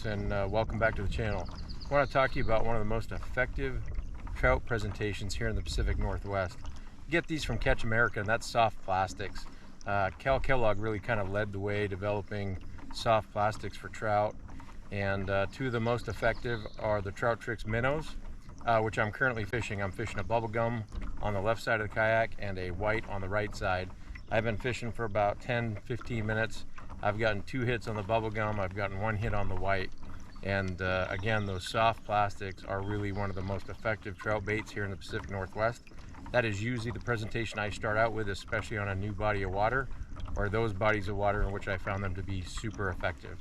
folks, and welcome back to the channel. I want to talk to you about one of the most effective trout presentations here in the Pacific Northwest. You get these from Catch America, and that's soft plastics. Cal Kellogg really kind of led the way developing soft plastics for trout, and two of the most effective are the Trout Tricks minnows, which I'm currently fishing. I'm fishing a bubblegum on the left side of the kayak and a white on the right side. I've been fishing for about 10-15 minutes. I've gotten 2 hits on the bubblegum, I've gotten 1 hit on the white. And again, those soft plastics are really one of the most effective trout baits here in the Pacific Northwest. That is usually the presentation I start out with, especially on a new body of water, or those bodies of water in which I found them to be super effective.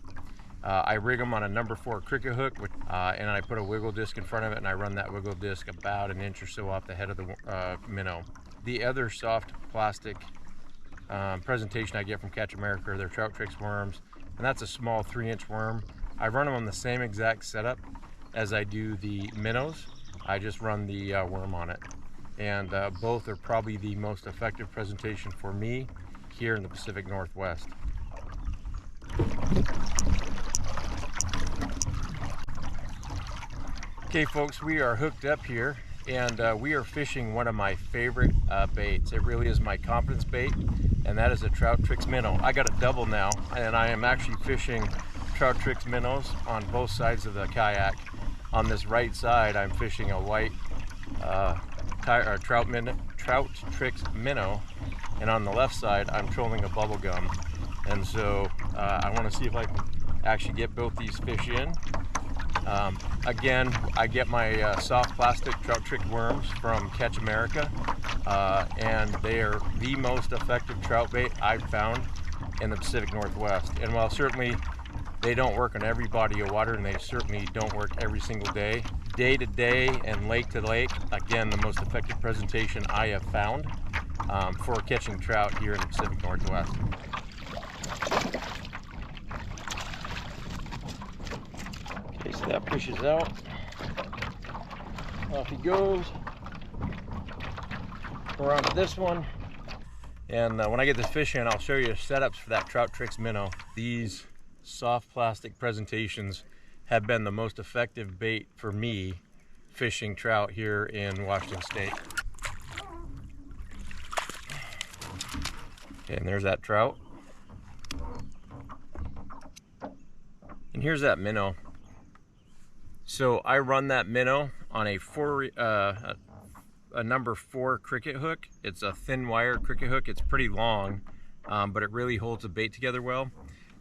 I rig them on a number 4 cricket hook, and I put a wiggle disc in front of it, and I run that wiggle disc about an inch or so off the head of the minnow. The other soft plastic presentation I get from Catch America are their Trout Tricks worms, and that's a small 3-inch worm. I run them on the same exact setup as I do the minnows. I just run the worm on it, and both are probably the most effective presentation for me here in the Pacific Northwest. Okay folks, we are hooked up here, and we are fishing one of my favorite baits. It really is my confidence bait, and that is a Trout Tricks minnow. I got a double now, and I am actually fishing Trout Tricks minnows on both sides of the kayak. On this right side, I'm fishing a white Trout Tricks minnow, and on the left side, I'm trolling a bubblegum. And so I want to see if I can actually get both these fish in. Again, I get my soft plastic Trout Trick worms from Catch America, and they are the most effective trout bait I've found in the Pacific Northwest. And while certainly they don't work on every body of water, and they certainly don't work every single day to day and lake to lake, again, the most effective presentation I have found for catching trout here in the Pacific Northwest. Okay, so that pushes out. Off he goes. We're on to this one. And when I get this fish in, I'll show you setups for that Trout Tricks minnow. These soft plastic presentations have been the most effective bait for me fishing trout here in Washington State. Okay, and there's that trout. And here's that minnow. So I run that minnow on a number 4 cricket hook. It's a thin wire cricket hook. It's pretty long, but it really holds the bait together well.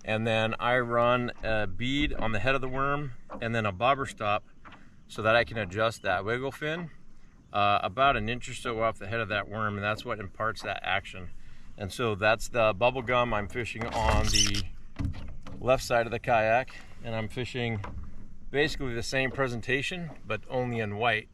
And then I run a bead on the head of the worm, and then a bobber stop so that I can adjust that wiggle fin about an inch or so off the head of that worm, and that's what imparts that action. And so that's the bubble gum. I'm fishing on the left side of the kayak, and I'm fishing basically the same presentation, but only in white.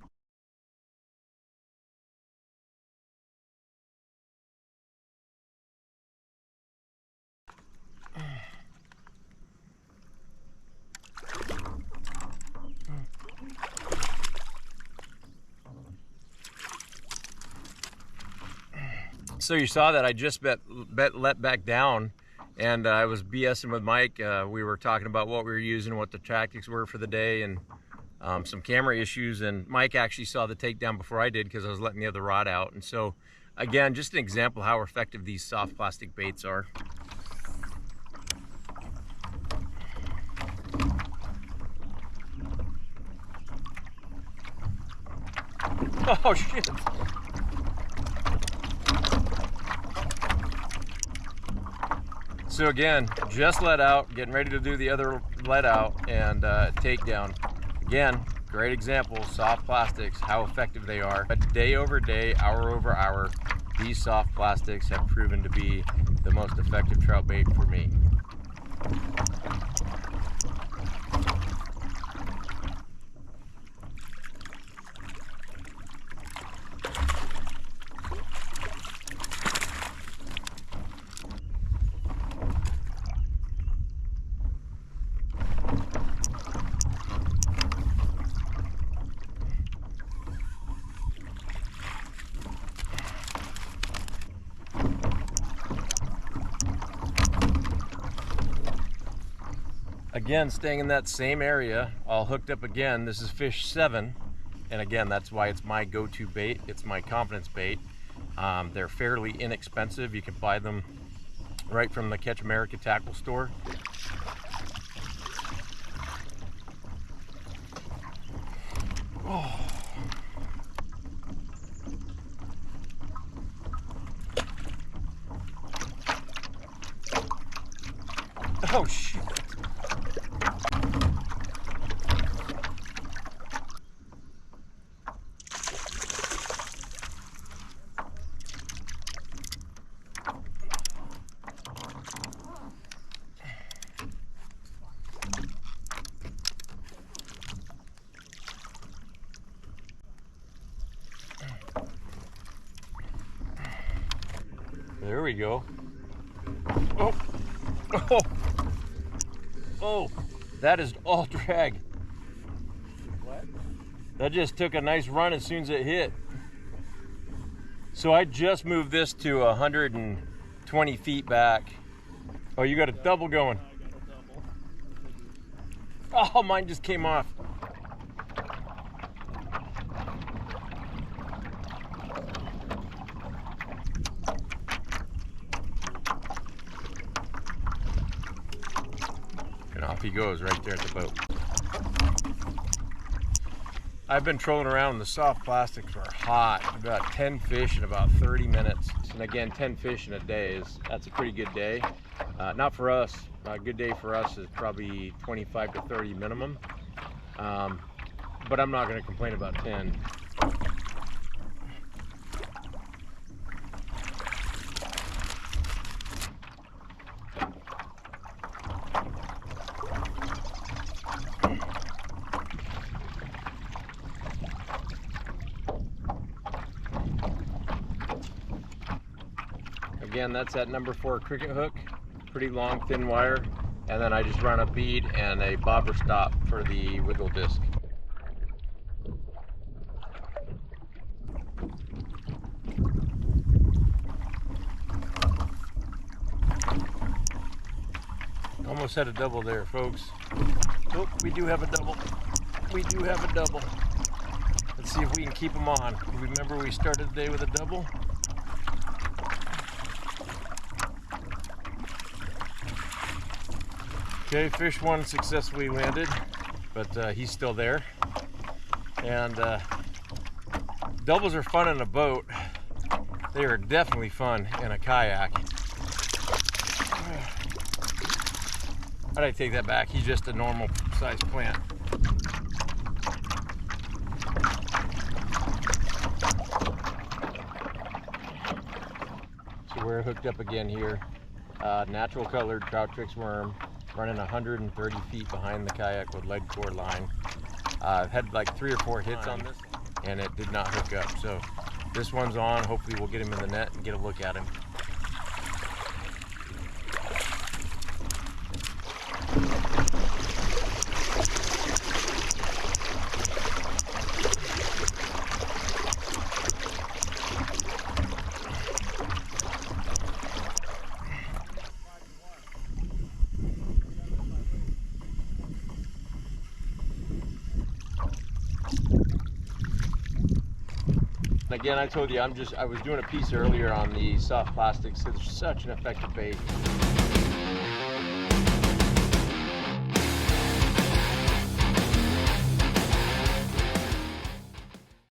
So you saw that I just let back down, and I was BSing with Mike. We were talking about what we were using, what the tactics were for the day, and some camera issues. And Mike actually saw the takedown before I did because I was letting the other rod out. And so, again, just an example of how effective these soft plastic baits are. Oh shit! So again, just let out, getting ready to do the other let out and takedown. Again, great example, soft plastics, how effective they are. But day over day, hour over hour, these soft plastics have proven to be the most effective trout bait for me. Again, staying in that same area, all hooked up again. This is fish 7, and again, that's why it's my go-to bait. It's my confidence bait. They're fairly inexpensive. You can buy them right from the Catch America tackle store. Oh. Oh shit. There we go. Oh, oh, oh, that is all drag. What? That just took a nice run as soon as it hit. So I just moved this to 120 feet back. Oh, you got a double going. I got a double. Oh, mine just came off. And off he goes right there at the boat. I've been trolling around. The soft plastics are hot. About 10 fish in about 30 minutes. And again, 10 fish in a day that's a pretty good day. Not for us. A good day for us is probably 25 to 30 minimum. But I'm not going to complain about 10. Again, that's that number 4 cricket hook, pretty long, thin wire, and then I just run a bead and a bobber stop for the wiggle disc. Almost had a double there, folks. Oh, we do have a double. We do have a double. Let's see if we can keep them on. Remember we started the day with a double? Okay, fish 1 successfully landed, but he's still there. And doubles are fun in a boat. They are definitely fun in a kayak. How'd I take that back? He's just a normal size plant. So we're hooked up again here. Natural colored trout tricks worm, running 130 feet behind the kayak with lead core line. I've had like 3 or 4 hits on this and it did not hook up. So this one's on. Hopefully we'll get him in the net and get a look at him. Again, I told you I was doing a piece earlier on the soft plastics. It's such an effective bait.